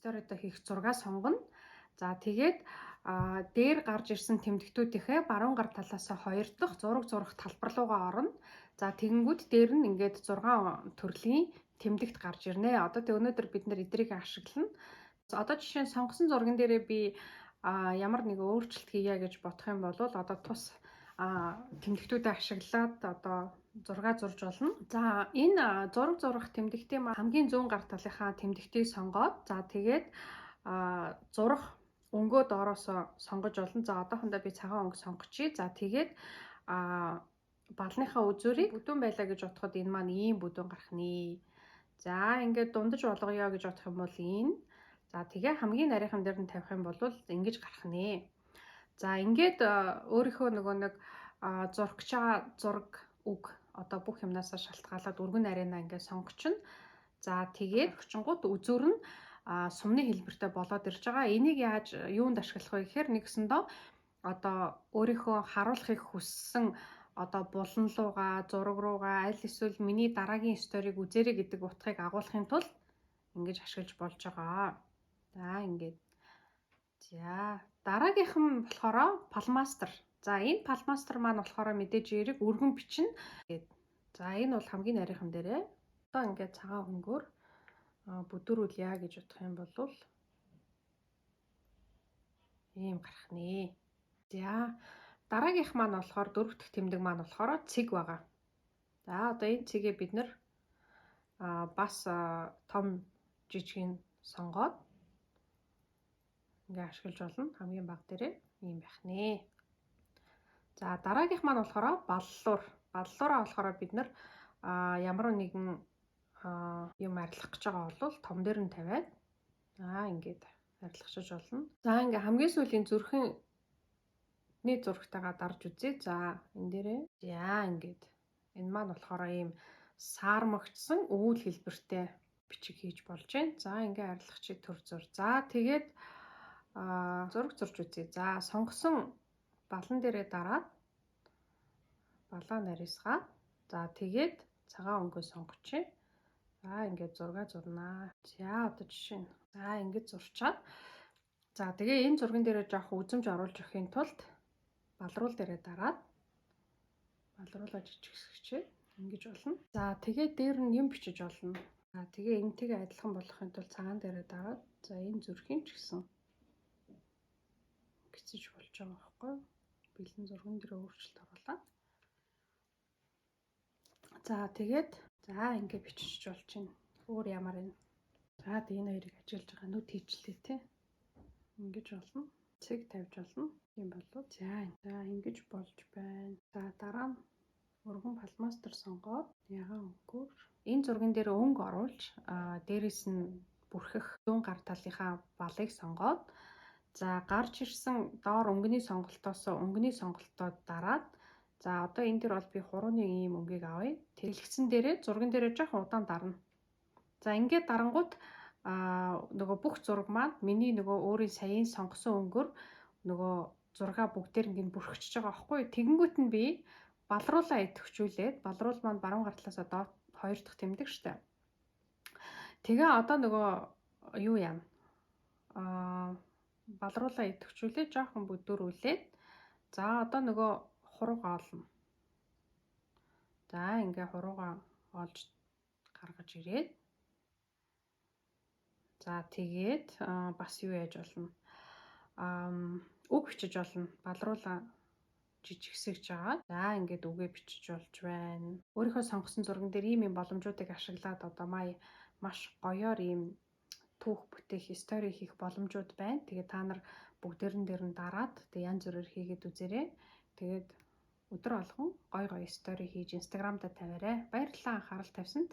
сторитой хийх зураг сонгоно. За тэгээд дээр гарч ирсэн тэмдэгтүүдийнхээ баруун гар талаас 2 дахь зураг зурах талбар руугаа орно. За тэгэнгүүт дээр нь ингээд 6 төрлийн тэмдэгт гарч ирнэ. Одоо тэг өнөөдөр бид нэр эдрийг ашиглана. Одоо жишээ нь сонгосон зурган дээрээ би ямар нэг өөрчлөлт хийя гэж бодох юм бол одоо тус тэмдэгтүүдээ ашиглаад одоо зураг зурж болно. За энэ зураг зурах тэмдэгтийн хамгийн зүүн гар талынхаа тэмдэгтийг сонгоод за тэгээд зурах өнгөө доороос сонгож болно. За одоохондоо би цагаан өнгө сонгочихъя. За тэгээд балныхаа үзүүрийг бүдүүн байлаа гэж бодоход энэ маань ийм бүдүүн гарах нэ. За ингээд дундаж болгоё гэж бодох юм бол энэ. За тэгээ хамгийн нарийнхан дээр нь тавих юм бол ингэж гарах нэ. За ингээд өөрийнхөө нөгөө нэг зурагч байгаа зураг үг одоо бүх юмнасаа шалтгаалаад өргөн нарийнаа ингээд сонгочихно. За тэгээд орчингууд үзүүр нь сумны хэлбэртэй болоод ирж байгаа. Энийг яаж юунд ашиглах вэ гэхээр нэгсэндээ одоо өөрийнхөө харуулахыг хүссэн одоо булан руугаа, зураг руугаа аль эсвэл миний дараагийн сториг үзээрэй гэдэг утгыг агуулхын тулд ингэж ашиглаж болж байгаа. За ингээд. За дараагийнхан болохоор Palmaster. За энэ Palmaster маань болохоор мэдээж эрэг өргөн бичнэ. За энэ бол хамгийн нарийнхан дээрээ. Одоо ингээд цагаан өнгөөр бүдүүрүүлье гэж бодох юм бол ийм гарах нэ. За дараагийнх маань болохоор 4 дахь тэмдэг маань болохоор цэг байгаа. За одоо энэ цэгээ бид нэр бас том жижигэн сонгоод ингээ ашиглаж болно. Хамгийн бага дээрээ ийм байх нэ. За дараагийнх маань болохоор баллуур. Баллуураа болохоор бид нар ямар нэгэн юм арилгах гэж байгаа бол том дээр нь тавиад ингээд арилгachж болно. За ингээ хамгийн сүүлийн зүрхний зурагтайгаа дарж үзье. За энэ дээрээ за ингээд энэ маань болохоор ийм саармагчсан өвөл хэлбэртэй бичиг хийж болж байна. За ингээ арилгачийг төр зур. За тэгээд зураг зурж үзье. За сонгосон балан дээрээ дараад балаа нарийсгаад за тэгээд цагаан өнгөө сонгочихъя. За ингээд зураг зурнаа. За одоо жишээ нь за ингээд зурчаад за тэгээ энэ зурган дээрээ жоох үзэмж оруулж өгөхийн тулд балруул дээрээ дараад балруулаа жижигсгчээ ингэж болно. За тэгээ дээр нь юм бичиж болно. За тэгээ энэтэйгээ адилхан болгохын тулд цагаан дээрээ дараад за энэ зүрхийн ч гэсэн гисэж болж байгаа байхгүй. Бэлэн зурган дээр өөрчлөлт оруулаад за тэгээд за ингээд бичиж болж байна. Өөр ямар юм. За энэ хоёрыг ажиллаж байгаа нүд хийчлээ те. Ингэж болно. Цэг тавьж болно. Тийм болов. За ингэж болж байна. За дараа нь өргөн Palmaster сонгоод ягаан өнгөөр энэ зурган дээр өнгө оруулж дээрээс нь бүрхэх зүүн гар талынхаа балыг сонгоод за гарч ирсэн доор өнгөний сонголтоос өнгөний сонголтоо дараад за одоо энэ дээр бол би хурууны ийм өнгийг авъя. Тэлгцэн дээрээ зурган дээрээ жоох удаан дарна. За ингээд дарангууд нөгөө бүх зураг маань миний нөгөө өөрийн саяын сонгосон өнгөөр нөгөө зургаа бүгдээр ингээд бүрхчихэж байгаа байхгүй. Тэгэнгүүт нь би балруулаа идэвхжүүлээд балруул маань баруун гар талаас доод 2 дахь тэмдэг штэ. Тэгээ одоо нөгөө юу яана? Балруулаа идэвхжүүлээд жоохон бүдүүрүүлээд за одоо нөгөө хуруугаа олно. За ингээ хуруугаа олж гаргаж ирээд за тэгээд бас юу яаж болно? Үг бичиж болно. Балруулаа жижигсэж байгаа. За ингээд үгээ бичиж болж байна. Өөрийнхөө сонгосон зурган дээр ийм боломжуудыг ашиглаад одоо маш гоёор ийм түүх бүтээх, стори хийх боломжууд байна. Тэгээд та нар бүгдээрэн дээр нь дараад тэг янз бүрээр хийгээд үзээрэй. Тэгээд өдөр болгон гой стори хийж Instagram-да тавиарай. Баярлалаа анхаарал тавьсанд.